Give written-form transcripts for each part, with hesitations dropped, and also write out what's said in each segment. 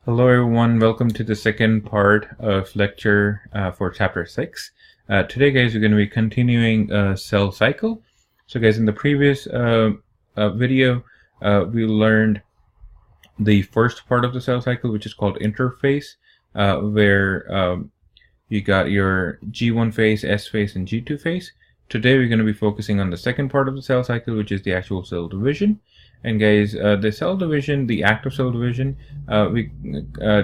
Hello everyone, welcome to the second part of lecture for chapter 6. Today guys, we're going to be continuing cell cycle. So guys, in the previous video, we learned the first part of the cell cycle, which is called interphase, where you got your G1 phase, S phase, and G2 phase. Today we're going to be focusing on the second part of the cell cycle, which is the actual cell division. And guys, the cell division, the act of cell division, we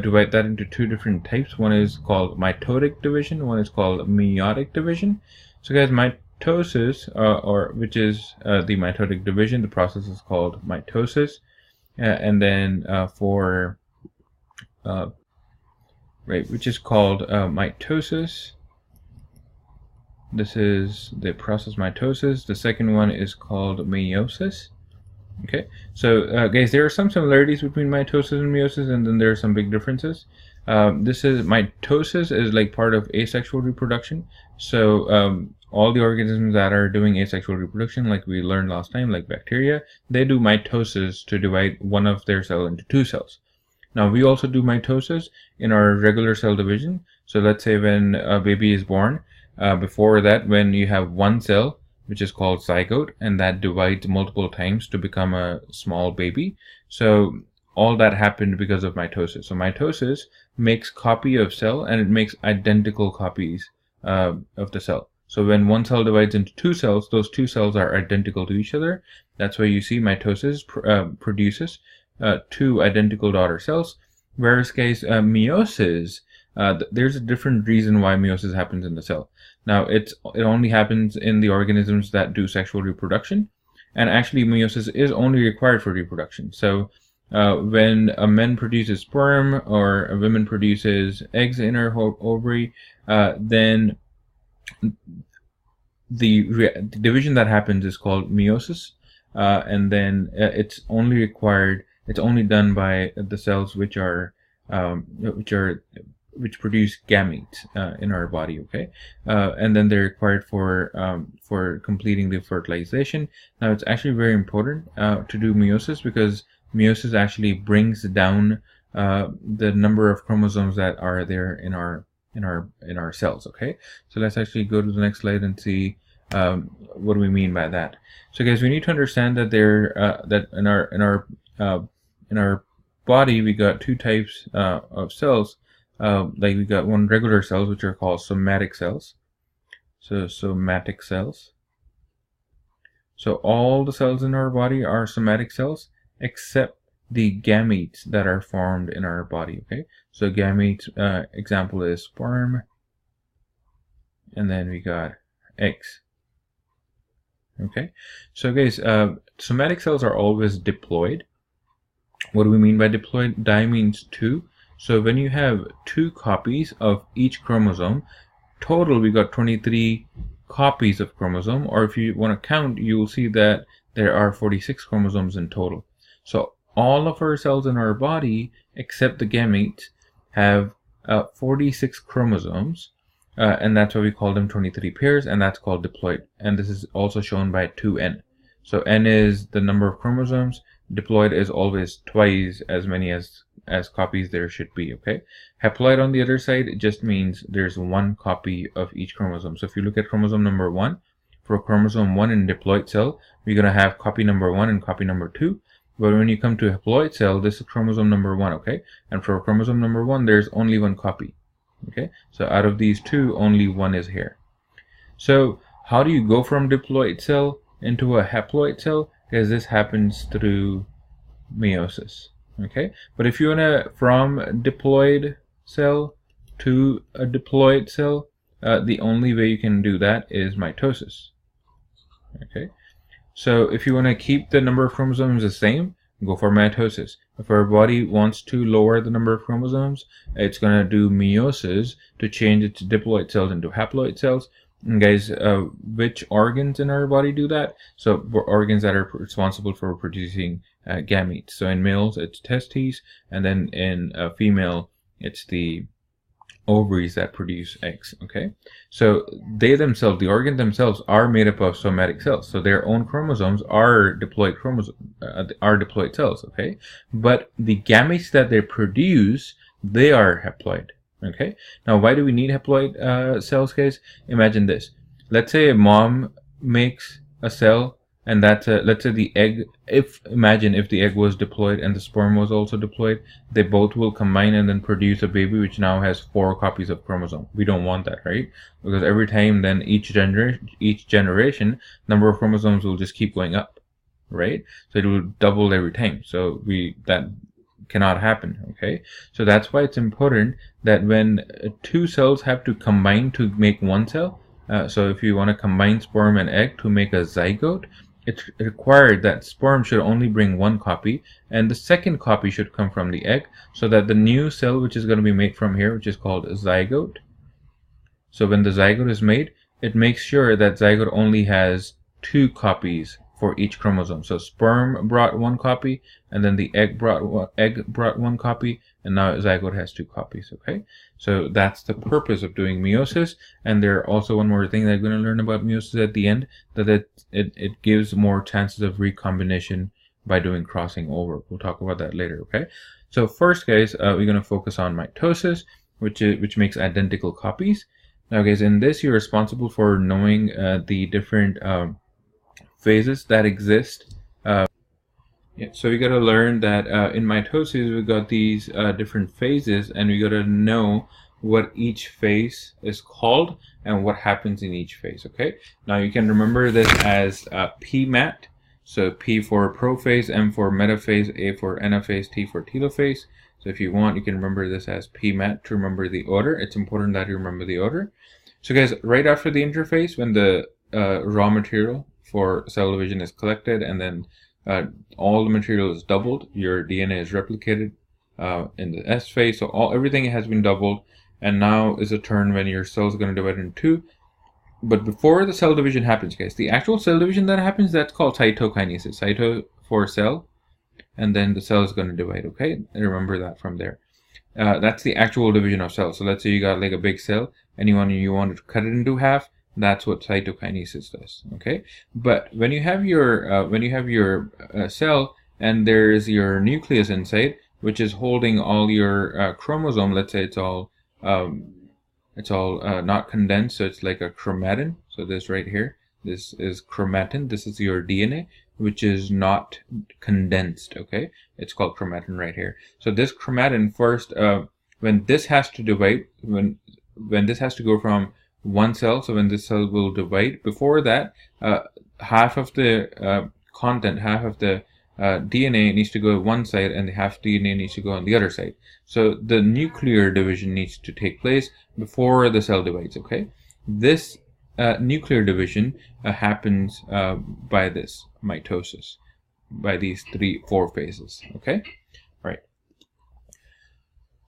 divide that into two different types. One is called mitotic division, one is called meiotic division. So guys, mitosis, which is the mitotic division, the process is called mitosis. And then which is called mitosis. This is the process mitosis. The second one is called meiosis. Okay, so guys, there are some similarities between mitosis and meiosis, and then there are some big differences. Mitosis is like part of asexual reproduction. So all the organisms that are doing asexual reproduction, like we learned last time, like bacteria, they do mitosis to divide one of their cell into two cells. Now we also do mitosis in our regular cell division. So let's say when a baby is born, before that, when you have one cell, which is called zygote, and that divides multiple times to become a small baby. So all that happened because of mitosis. So mitosis makes copy of cell, and it makes identical copies of the cell. So when one cell divides into two cells, those two cells are identical to each other. That's why you see mitosis produces two identical daughter cells. Whereas guys, meiosis, there's a different reason why meiosis happens in the cell. Now, it only happens in the organisms that do sexual reproduction, and actually meiosis is only required for reproduction. So when a man produces sperm or a woman produces eggs in her ovary, then the division that happens is called meiosis, and then it's only done by the cells which produce gametes in our body. Okay, and then they're required for completing the fertilization. Now it's actually very important to do meiosis, because meiosis actually brings down the number of chromosomes that are there in our cells. Okay, so let's actually go to the next slide and see what do we mean by that. So guys, we need to understand that that in our body we got two types of cells. Like we got one regular cells, which are called somatic cells. So somatic cells. So all the cells in our body are somatic cells, except the gametes that are formed in our body. Okay, so gametes, example is sperm, and then we got eggs. Okay, so guys, somatic cells are always diploid. What do we mean by diploid? Di means two. So when you have two copies of each chromosome, total we got 23 copies of chromosome, or if you want to count, you will see that there are 46 chromosomes in total. So all of our cells in our body, except the gametes, have 46 chromosomes, and that's why we call them 23 pairs, and that's called diploid. And this is also shown by 2n. So n is the number of chromosomes. Diploid is always twice as many as copies there should be. Okay, haploid on the other side, it just means there's one copy of each chromosome. So if you look at chromosome number 1, for chromosome 1 in diploid cell, we're going to have copy number 1 and copy number 2. But when you come to a haploid cell, this is chromosome number 1. Okay, and for chromosome number 1, there's only one copy. Okay, so out of these two, only one is here. So how do you go from diploid cell into a haploid cell? Because this happens through meiosis. Okay, but if you want to from diploid cell to a diploid cell, the only way you can do that is mitosis. Okay, so if you want to keep the number of chromosomes the same, go for mitosis. If our body wants to lower the number of chromosomes, it's going to do meiosis to change its diploid cells into haploid cells. And guys, which organs in our body do that? So organs that are responsible for producing gametes. So in males, it's testes, and then in a female, it's the ovaries that produce eggs. Okay, so they themselves, the organs themselves, are made up of somatic cells. So their own chromosomes are diploid cells. Okay, but the gametes that they produce, they are haploid. Okay, now why do we need haploid cells, guys? Imagine this. Let's say a mom makes a cell, and that's let's say the egg. Imagine if the egg was diploid and the sperm was also diploid, they both will combine and then produce a baby which now has 4 copies of chromosome. We don't want that, right? Because every time, then each generation number of chromosomes will just keep going up, right? So it will double every time. So that cannot happen. Okay, so that's why it's important that when 2 cells have to combine to make 1 cell, so if you want to combine sperm and egg to make a zygote, it's required that sperm should only bring 1 copy and the second copy should come from the egg, so that the new cell which is going to be made from here, which is called a zygote. So when the zygote is made, it makes sure that zygote only has 2 copies for each chromosome. So sperm brought 1 copy, and then the egg brought 1 copy, and now zygote has 2 copies. Okay, so that's the purpose of doing meiosis. And there also one more thing that I'm going to learn about meiosis at the end, that it gives more chances of recombination by doing crossing over. We'll talk about that later. Okay, so first, guys, we're going to focus on mitosis, which makes identical copies. Now, guys, in this, you're responsible for knowing the different phases that exist. So we got to learn that in mitosis we got these different phases, and we got to know what each phase is called and what happens in each phase. Okay, now you can remember this as PMAT. So P for prophase, M for metaphase, A for anaphase, T for telophase. So if you want, you can remember this as PMAT to remember the order. It's important that you remember the order. So guys, right after the interphase, when the raw material for cell division is collected, and then all the material is doubled, your DNA is replicated in the S phase. So everything has been doubled, and now is a turn when your cell is going to divide into 2. But before the cell division happens, guys, the actual cell division that happens, that's called cytokinesis. Cyto for cell, and then the cell is going to divide. Okay, and remember that from there. That's the actual division of cells. So let's say you got like a big cell, and you wanted to cut it into half. That's what cytokinesis does. Okay, but when you have your cell and there's your nucleus inside, which is holding all your chromosome. Let's say it's all not condensed, so it's like a chromatin. So this right here, this is chromatin. This is your DNA, which is not condensed. Okay, it's called chromatin right here. So this chromatin first, when this has to divide, when this has to go from 1 cell, so when this cell will divide, before that, half of the content, half of the DNA needs to go one side, and the half DNA needs to go on the other side. So the nuclear division needs to take place before the cell divides. Okay, this nuclear division happens by this mitosis, by these 4 phases. Okay, right.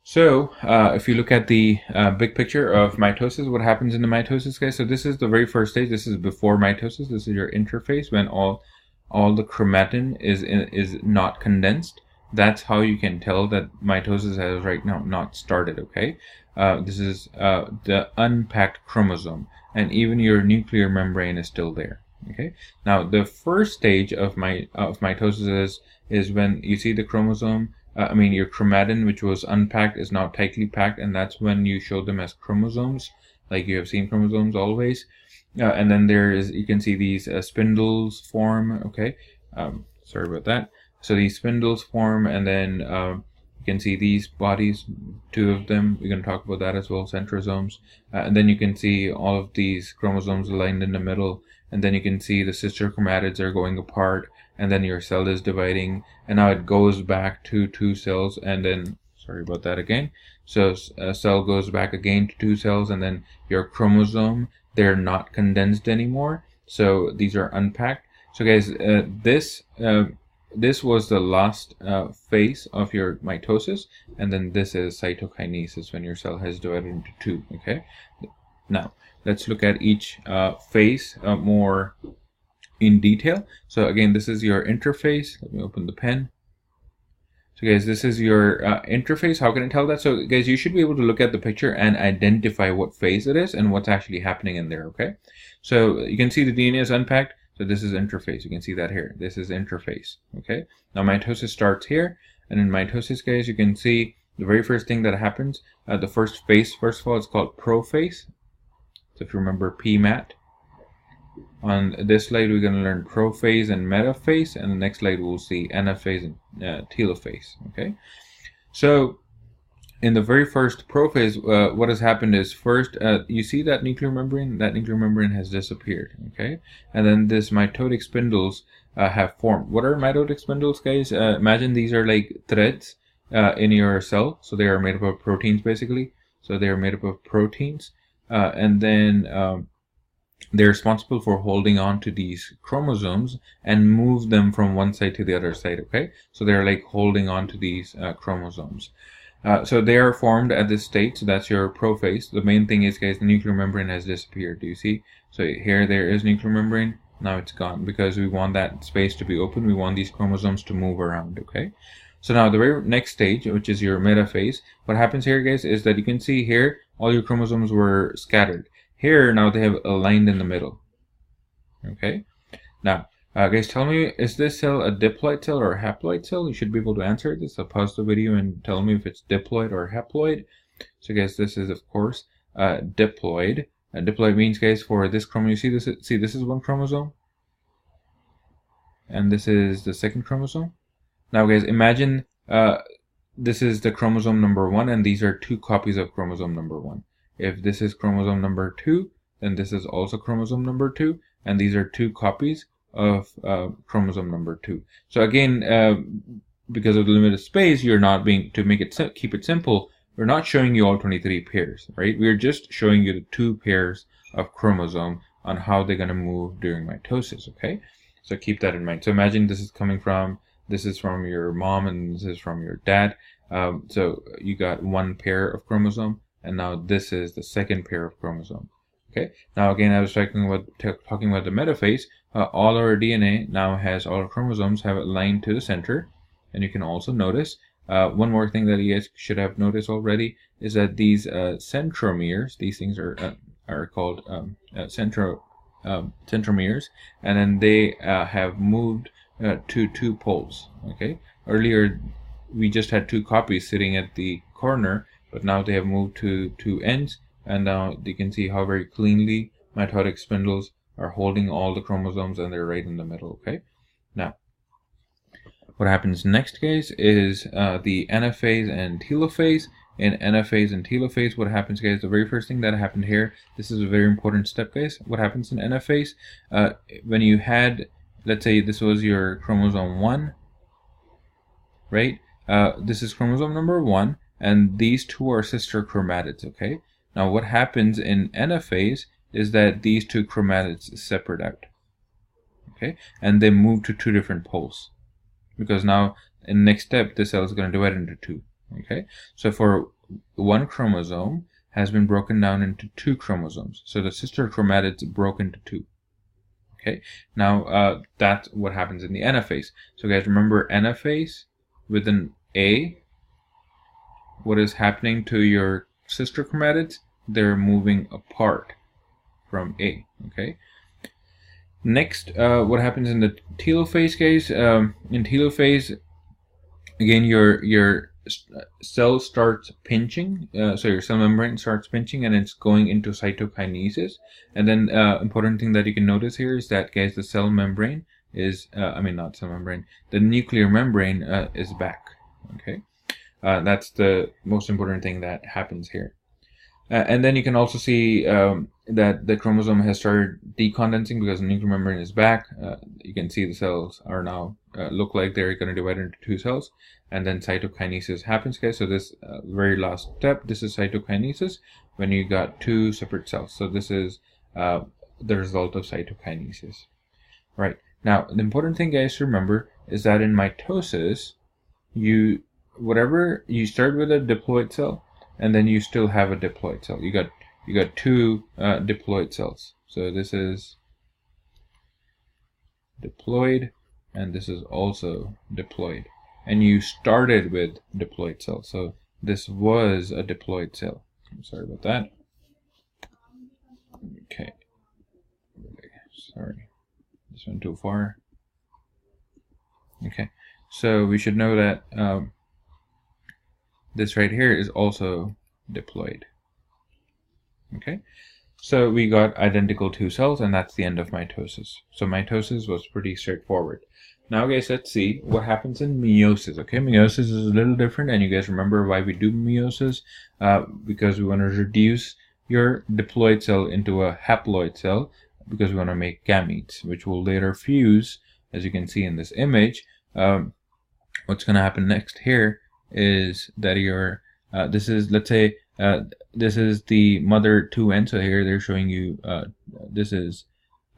So if you look at the big picture of mitosis, what happens in the mitosis, guys? So this is the very first stage. This is before mitosis. This is your interphase, when all the chromatin is not condensed. That's how you can tell that mitosis has right now not started. Okay, this is the unpacked chromosome, and even your nuclear membrane is still there. Okay, now the first stage of mitosis is when you see the chromosome. Your chromatin, which was unpacked, is now tightly packed, and that's when you show them as chromosomes, like you have seen chromosomes always. And then you can see these spindles form. Okay, sorry about that. So these spindles form, and then you can see these bodies, 2 of them. We're going to talk about that as well, centrosomes. And then you can see all of these chromosomes aligned in the middle, and then you can see the sister chromatids are going apart, and then your cell is dividing, and now it goes back to 2 cells, and then, sorry about that again. So a cell goes back again to 2 cells, and then your chromosome, they're not condensed anymore. So these are unpacked. So guys, this was the last phase of your mitosis, and then this is cytokinesis, when your cell has divided into 2. Okay, now let's look at each phase more in detail. So again, this is your interphase. Let me open the pen. So guys, this is your interface. How can I tell that? So guys, you should be able to look at the picture and identify what phase it is and what's actually happening in there, okay? So you can see the DNA is unpacked. So this is interface. You can see that here. This is interface, okay? Now mitosis starts here. And in mitosis, guys, you can see the very first thing that happens, the first phase, first of all, it's called prophase. So if you remember PMAT. On this slide, we're going to learn prophase and metaphase, and the next slide we'll see anaphase and telophase. Okay, so in the very first prophase, what has happened is first, you see that nuclear membrane. That nuclear membrane has disappeared. Okay, and then this mitotic spindles have formed. What are mitotic spindles, guys? Imagine these are like threads in your cell. So they are made up of proteins, basically. So they are made up of proteins, and then they're responsible for holding on to these chromosomes and move them from one side to the other side, okay? So they're like holding on to these chromosomes. So they are formed at this state, so that's your prophase. The main thing is, guys, the nuclear membrane has disappeared. Do you see? So here there is nuclear membrane, now it's gone because we want that space to be open. We want these chromosomes to move around, okay? So now the very next stage, which is your metaphase, what happens here, guys, is that you can see here all your chromosomes were scattered. Here, now they have aligned in the middle. Okay. Now, guys, tell me, is this cell a diploid cell or a haploid cell? You should be able to answer this. So pause the video and tell me if it's diploid or haploid. So, guys, this is, of course, diploid. Diploid means, guys, for this chromosome, you see this is one chromosome, and this is the second chromosome. Now, guys, imagine this is the chromosome number 1, and these are 2 copies of chromosome number 1. If this is chromosome number 2, then this is also chromosome number 2, and these are 2 copies of chromosome number 2. So again, because of the limited space, you're not being, to make it keep it simple, we're not showing you all 23 pairs, right? We're just showing you the 2 pairs of chromosome on how they're going to move during mitosis, okay? So keep that in mind. So imagine this is from your mom and this is from your dad. So you got 1 pair of chromosome. And now this is the second pair of chromosome. Okay. Now again, I was talking about the metaphase. All our DNA now has all our chromosomes have aligned to the center, and you can also notice one more thing that you guys should have noticed already is that these centromeres, these things are called centromeres, and then they have moved to 2 poles. Okay. Earlier, we just had 2 copies sitting at the corner. But now they have moved to 2 ends, and now you can see how very cleanly mitotic spindles are holding all the chromosomes, and they're right in the middle, okay? Now, what happens next, guys, is the anaphase and telophase. In anaphase and telophase, what happens, guys, the very first thing that happened here, this is a very important step, guys. What happens in anaphase, when you had, let's say this was your chromosome 1, right? This is chromosome number 1. And these 2 are sister chromatids, okay? Now what happens in anaphase is that these 2 chromatids separate out, okay? And they move to 2 different poles. Because now, in the next step, the cell is going to divide into 2, okay? So for 1 chromosome has been broken down into 2 chromosomes. So the sister chromatids broke into 2, okay? Now, that's what happens in the anaphase. So guys, remember anaphase with an A, what is happening to your sister chromatids? They're moving apart from A, okay? Next, what happens in the telophase, guys? In telophase, again, your cell starts pinching, so your cell membrane starts pinching, and it's going into cytokinesis. And then, important thing that you can notice here is that, guys, the cell membrane is, not cell membrane, the nuclear membrane is back, okay? That's the most important thing that happens here. And then you can also see that the chromosome has started decondensing because the nuclear membrane is back. You can see the cells are now look like they're going to divide into 2 cells. And then cytokinesis happens, guys. So this very last step, this is cytokinesis when you got 2 separate cells. So this is the result of cytokinesis. Right. Now, the important thing, guys, to remember is that in mitosis, you start with a diploid cell, and then you still have a diploid cell. You got 2 diploid cells. So this is diploid, and this is also diploid. and you started with diploid cell. So this was a diploid cell. I'm sorry about that. Okay. Sorry. This went too far. Okay. So we should know that this right here is also diploid. Okay. So we got identical two cells, and that's the end of mitosis. So mitosis was pretty straightforward. Now guys, let's see what happens in meiosis. Okay, meiosis is a little different, and you guys remember why we do meiosis? Because we want to reduce your diploid cell into a haploid cell, because we want to make gametes, which will later fuse, as you can see in this image. What's going to happen next here is that your this is, let's say, this is the mother 2N. So here they're showing you this is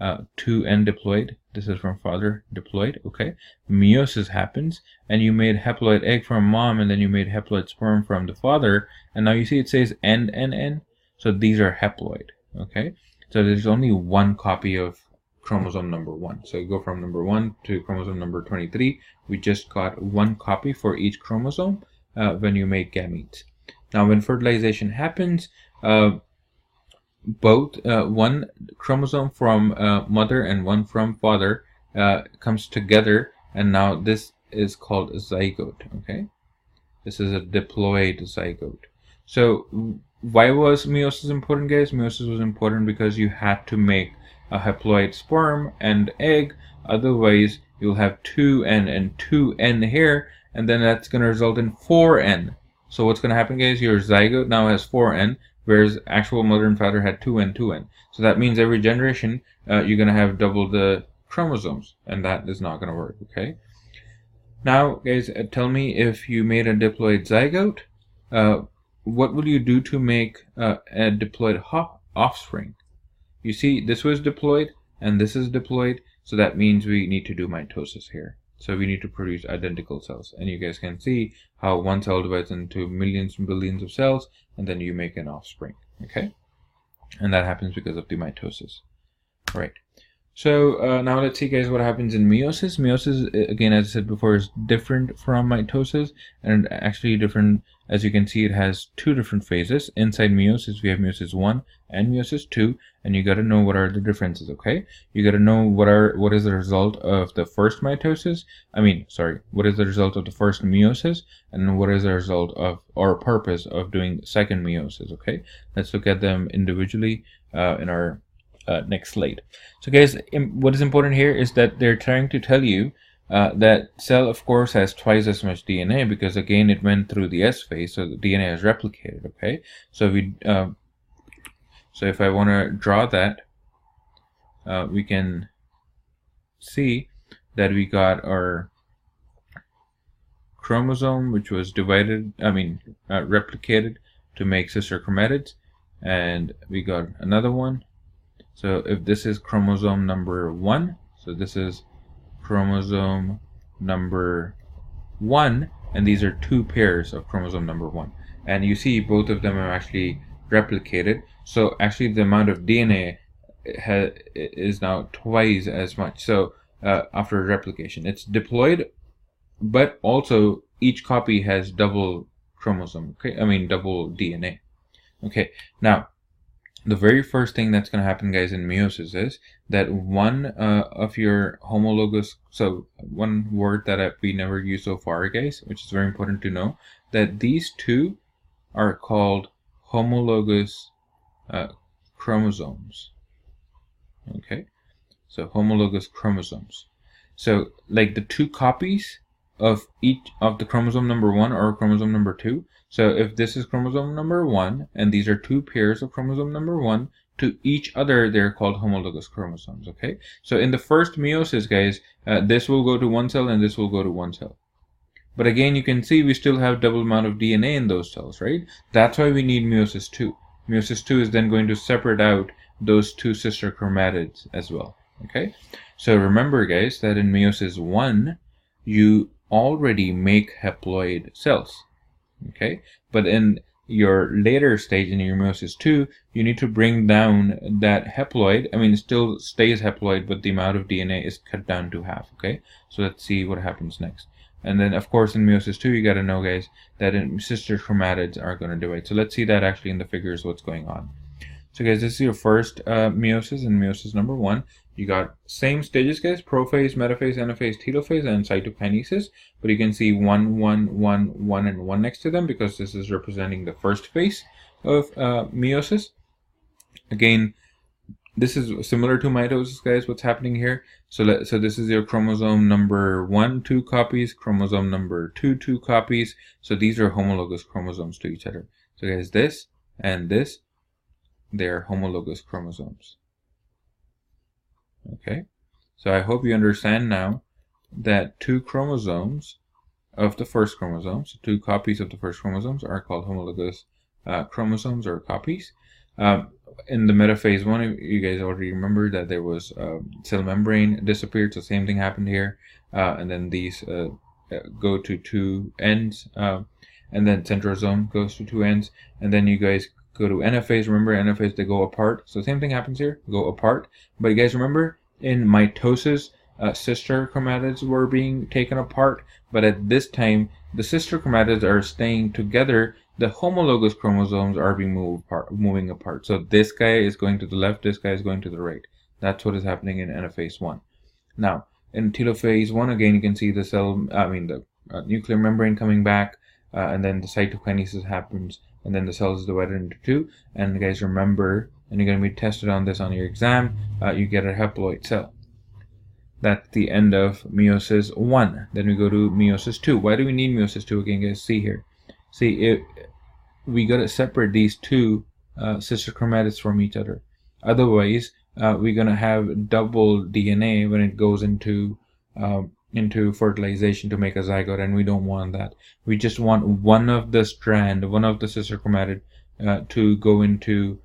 2N diploid. This is from father diploid. Okay, meiosis happens, and you made haploid egg from mom, and then you made haploid sperm from the father, and now you see it says N N N. So these are haploid. Okay, so there's only one copy of chromosome number 1. So you go from number 1 to chromosome number 23. We just got one copy for each chromosome when you make gametes. Now when fertilization happens, both one chromosome from mother and one from father comes together, and now this is called a zygote. Okay, this is a diploid zygote. So why was meiosis important, guys? Meiosis was important because you had to make a haploid sperm and egg, otherwise you'll have 2N and 2N here, and then that's going to result in 4N. So what's going to happen, guys? Your zygote now has 4N, whereas actual mother and father had 2N, 2N. So that means every generation you're going to have double the chromosomes, and that is not going to work. Okay. Now, guys, tell me, if you made a diploid zygote, what will you do to make a diploid offspring? You see, this was diploid and this is diploid, so that means we need to do mitosis here. So we need to produce identical cells, and you guys can see how one cell divides into millions and billions of cells, and then you make an offspring. Okay, and that happens because of the mitosis. Right. So now let's see, guys, what happens in meiosis. Meiosis, again, as I said before, is different from mitosis, and actually different. As you can see, it has two different phases. Inside meiosis, we have meiosis 1 and meiosis 2, and you got to know what are the differences. Okay, you got to know what is the result of the first mitosis. What is the result of the first meiosis, and what is the result of, or purpose of, doing second meiosis. Okay, let's look at them individually in our next slide. So guys, what is important here is that they're trying to tell you that cell, of course, has twice as much DNA, because again it went through the S phase, so the DNA is replicated. Okay, so so if I want to draw that, we can see that we got our chromosome, which was replicated to make sister chromatids, and we got another one. So if this is chromosome number 1, so this is chromosome number 1, and these are two pairs of chromosome number 1. And you see both of them are actually replicated. So actually the amount of DNA is now twice as much. So after replication, it's diploid, but also each copy has double chromosome. Okay, double DNA. Okay, now the very first thing that's going to happen, guys, in meiosis is that one of your homologous, so one word that we never used so far, guys, which is very important to know, that these two are called homologous chromosomes. Okay, so homologous chromosomes. So like the two copies of each of the chromosome number 1 or chromosome number 2. So if this is chromosome number 1 and these are two pairs of chromosome number 1, to each other they're called homologous chromosomes. Okay, so in the first meiosis, guys, this will go to one cell and this will go to one cell. But again, you can see we still have double amount of DNA in those cells, right? That's why we need meiosis 2. Meiosis 2 is then going to separate out those two sister chromatids as well. Okay, so remember, guys, that in meiosis 1 you already make haploid cells. Okay, but in your later stage, in your meiosis 2, you need to bring down that haploid. It still stays haploid, but the amount of DNA is cut down to half. Okay, so let's see what happens next. And then, of course, in meiosis 2, you got to know, guys, that sister chromatids are going to divide. So let's see that actually in the figures what's going on. So, guys, this is your first meiosis, and meiosis number 1. You got same stages, guys: prophase, metaphase, anaphase, telophase, and cytokinesis. But you can see 1, 1, 1, 1, and 1 next to them because this is representing the first phase of meiosis. Again, this is similar to mitosis, guys, what's happening here. So this is your chromosome number 1, 2 copies, chromosome number 2, 2 copies. So these are homologous chromosomes to each other. So, guys, this and this, they're homologous chromosomes. Okay, so I hope you understand now that 2 chromosomes of the first chromosome, so 2 copies of the first chromosomes, are called homologous chromosomes or copies. In the metaphase 1, you guys already remember that there was cell membrane disappeared, so same thing happened here. And then these go to 2 ends, and then centrosome goes to 2 ends, and then you guys go to anaphase. Remember, anaphase, they go apart. So same thing happens here, go apart. But you guys remember, in mitosis, sister chromatids were being taken apart. But at this time, the sister chromatids are staying together. The homologous chromosomes are being moving apart. So this guy is going to the left, this guy is going to the right. That's what is happening in anaphase 1. Now, in telophase 1, again, you can see the the nuclear membrane coming back, and then the cytokinesis happens, and then the cell is divided into 2. And guys, remember, and you're going to be tested on this on your exam, you get a haploid cell. That's the end of meiosis 1. Then we go to meiosis 2. Why do we need meiosis 2 again, guys? See here. See, we got to separate these 2 sister chromatids from each other. Otherwise, we're going to have double DNA when it goes into fertilization to make a zygote, and we don't want that. We just want one of the strand, one of the sister chromatid to go into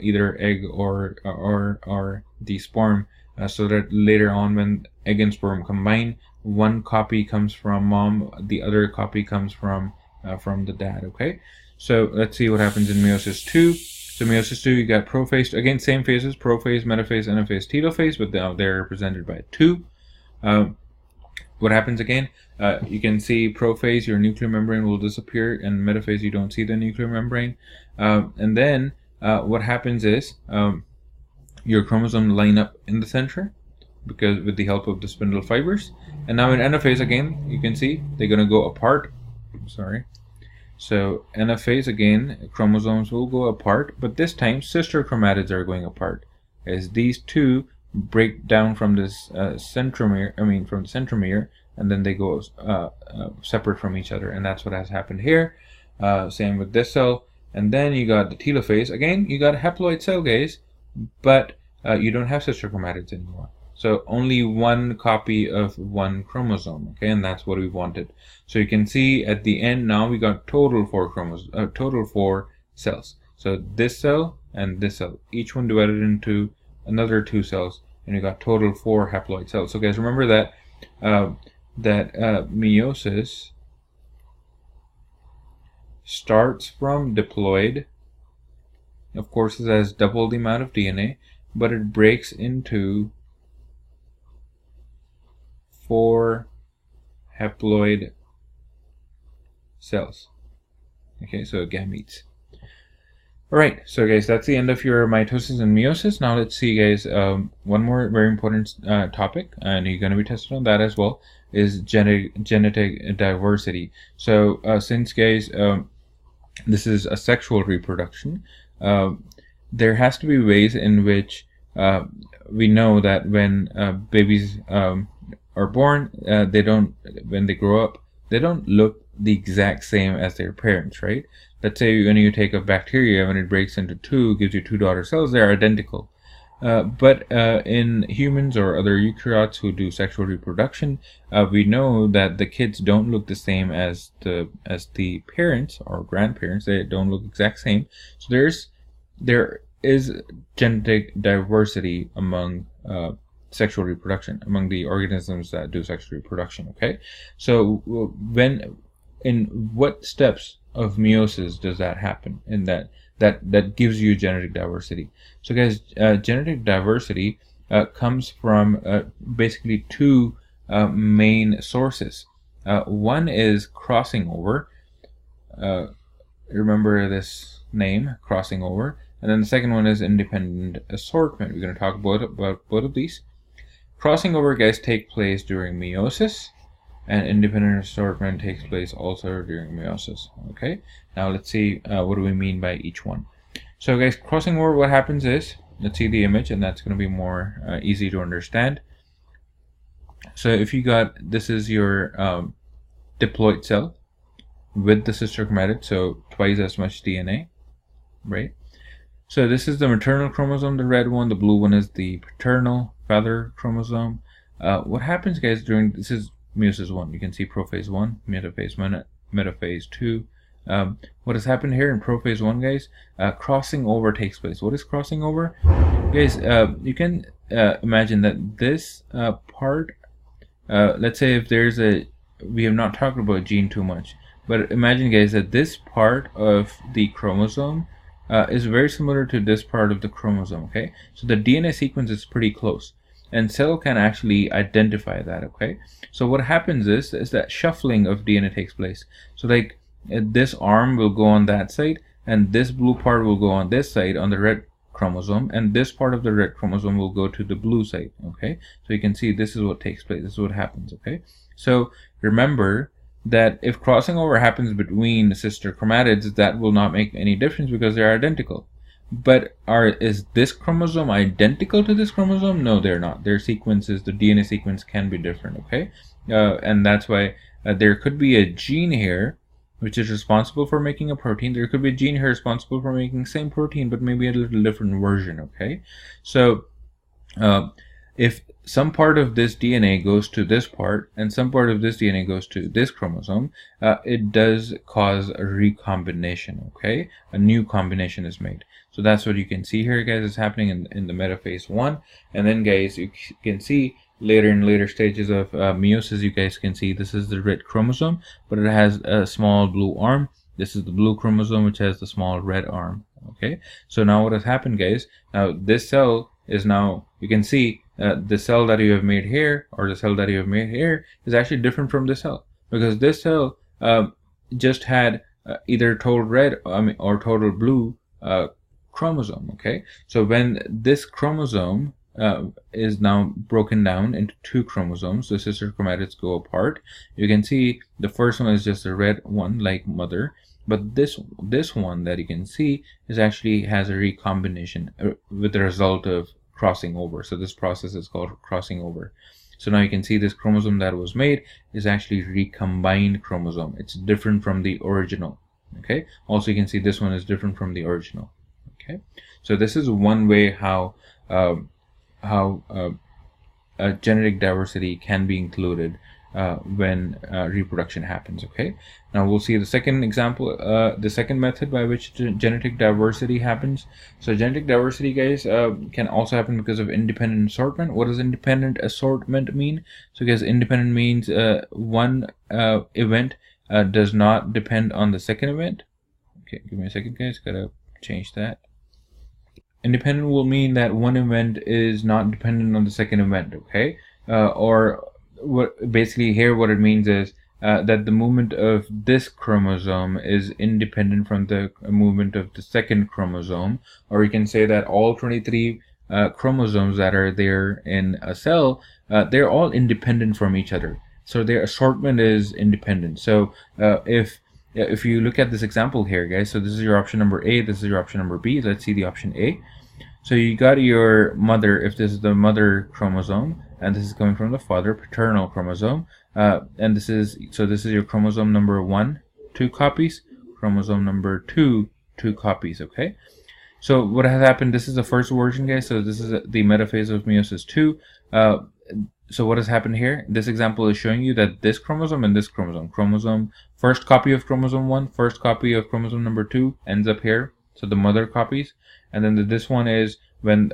either egg or the sperm, so that later on, when egg and sperm combine, one copy comes from mom, the other copy comes from the dad. Okay, so let's see what happens in meiosis 2. So meiosis 2, you got prophase, again same phases: prophase, metaphase, anaphase, telophase, but now they're represented by 2. What happens again? You can see prophase, your nuclear membrane will disappear, and metaphase, you don't see the nuclear membrane. And then what happens is your chromosomes line up in the center, because with the help of the spindle fibers. And now in anaphase, again, you can see they're going to go apart. Sorry. So anaphase, again, chromosomes will go apart, but this time sister chromatids are going apart, as these 2 break down from this centromere, from the centromere, and then they go separate from each other, and that's what has happened here. Same with this cell. And then you got the telophase. Again, you got a haploid cell, guys, but you don't have sister chromatids anymore. So only 1 copy of 1 chromosome, okay, and that's what we wanted. So you can see at the end now we got total 4 cells. So this cell and this cell, each one divided into another 2 cells, and you got total 4 haploid cells. So guys, remember that meiosis starts from diploid. Of course, it has double the amount of DNA, but it breaks into 4 haploid cells. Okay, so gametes. Alright, so guys, that's the end of your mitosis and meiosis. Now let's see, guys, one more very important topic, and you're going to be tested on that as well, is genetic diversity. So since, guys, this is a sexual reproduction, there has to be ways in which we know that when babies are born, when they grow up, they don't look the exact same as their parents, right? Let's say when you take a bacteria, when it breaks into 2, gives you 2 daughter cells, they're identical. But in humans or other eukaryotes who do sexual reproduction, we know that the kids don't look the same as the parents or grandparents. They don't look exact same. So there is genetic diversity among sexual reproduction, among the organisms that do sexual reproduction. Okay, so in what steps of meiosis does that happen? In that gives you genetic diversity. So guys, genetic diversity comes from basically 2 main sources. One is crossing over. Remember this name, crossing over. And then the second one is independent assortment. We're going to talk about both of these. Crossing over, guys, take place during meiosis, and independent assortment takes place also during meiosis. Okay, now let's see what do we mean by each one. So guys, crossing over, what happens is, let's see the image, and that's going to be more easy to understand. So if you got, this is your diploid cell with the sister chromatid, so twice as much DNA, right? So this is the maternal chromosome, the red one. The blue one is the paternal father chromosome. What happens, guys, during, this is meiosis 1. You can see prophase 1, metaphase 1, metaphase 2. What has happened here in prophase 1, guys? Crossing over takes place. What is crossing over? Guys, you can imagine that this part, let's say if there's a, we have not talked about gene too much, but imagine, guys, that this part of the chromosome is very similar to this part of the chromosome, okay? So the DNA sequence is pretty close, and cell can actually identify that, okay? So what happens is that shuffling of DNA takes place. So like this arm will go on that side, and this blue part will go on this side on the red chromosome, and this part of the red chromosome will go to the blue side, okay? So you can see this is what takes place, this is what happens, okay? So remember that if crossing over happens between the sister chromatids, that will not make any difference because they're identical. But is this chromosome identical to this chromosome? No, they're not. Their sequences, the DNA sequence can be different, okay? And that's why there could be a gene here which is responsible for making a protein. There could be a gene here responsible for making the same protein, but maybe a little different version, okay? So if some part of this DNA goes to this part and some part of this DNA goes to this chromosome, it does cause a recombination, okay? A new combination is made. So that's what you can see here, guys, is happening in the metaphase 1. And then, guys, you can see later in later stages of meiosis, you guys can see this is the red chromosome, but it has a small blue arm. This is the blue chromosome, which has the small red arm, okay? So now what has happened, guys, now this cell is now, you can see the cell that you have made here, or the cell that you have made here, is actually different from this cell, because this cell just had either total red or total blue chromosome, okay? So when this chromosome is now broken down into two chromosomes, the sister chromatids go apart. You can see the first one is just a red one, like mother, but this one that you can see is actually has a recombination with the result of crossing over. So this process is called crossing over. So now you can see this chromosome that was made is actually recombined chromosome. It's different from the original, okay? Also, you can see this one is different from the original, okay? So this is one way how genetic diversity can be included when reproduction happens, okay? Now we'll see the second example, the second method by which genetic diversity happens. So genetic diversity, guys, can also happen because of independent assortment. What does independent assortment mean? So guys, independent means one event does not depend on the second event. Okay, give me a second, guys, gotta change that. Independent will mean that one event is not dependent on the second event, okay? Or what basically here what it means is that the movement of this chromosome is independent from the movement of the second chromosome, or you can say that all 23 chromosomes that are there in a cell, they're all independent from each other. So their assortment is independent. So if you look at this example here, guys, so this is your option number A, this is your option number B. Let's see the option A. So you got your mother, if this is the mother chromosome, and this is coming from the father, paternal chromosome, and this is your chromosome number 1, 2 copies, chromosome number 2, 2 copies, okay? So what has happened, this is the first version, guys, so this is the metaphase of meiosis 2. So what has happened here? This example is showing you that this chromosome and this chromosome, first copy of chromosome 1, first copy of chromosome number 2 ends up here. So the mother copies. And then this one is when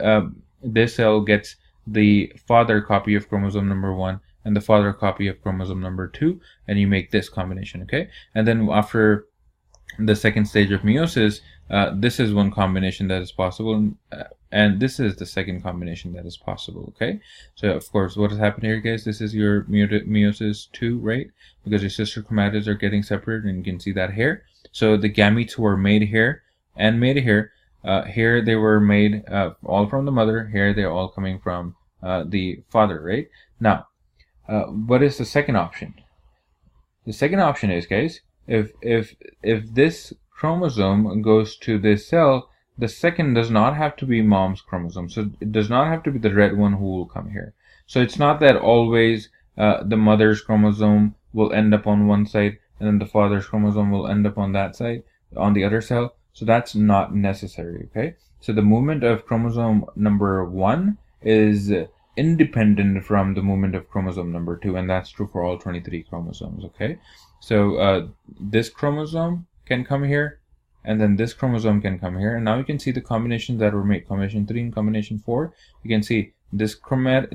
this cell gets the father copy of chromosome number 1 and the father copy of chromosome number 2, and you make this combination, okay? And then after the second stage of meiosis, this is one combination that is possible, and this is the second combination that is possible. Okay, so of course, what has happened here, guys? This is your meiosis 2, right? Because your sister chromatids are getting separated, and you can see that here. So the gametes were made here and made here. Here they were made all from the mother. Here they're all coming from the father, right? Now, what is the second option? The second option is, guys, if this chromosome goes to this cell, the second does not have to be mom's chromosome. So it does not have to be the red one who will come here. So it's not that always the mother's chromosome will end up on one side and then the father's chromosome will end up on that side, on the other cell. So that's not necessary, okay? So the movement of chromosome number 1 is independent from the movement of chromosome number 2, and that's true for all 23 chromosomes. Okay, so this chromosome can come here, and then this chromosome can come here, and now you can see the combinations that were made, combination 3 and combination 4. You can see this chromatid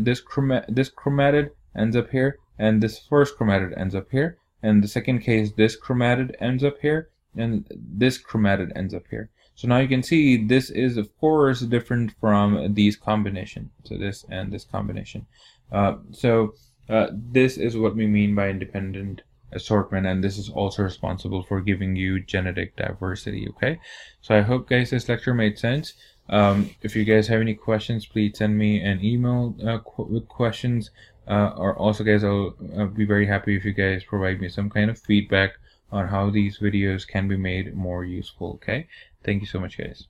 ends up here, and this first chromatid ends up here, and the second case, this chromatid ends up here, and this chromatid ends up here. So now you can see this is of course different from these combinations. So this and this combination. This is what we mean by independent assortment, and this is also responsible for giving you genetic diversity. Okay, so I hope, guys, this lecture made sense. If you guys have any questions, please send me an email with questions, or also, guys, I'll be very happy if you guys provide me some kind of feedback on how these videos can be made more useful. Okay, thank you so much, guys.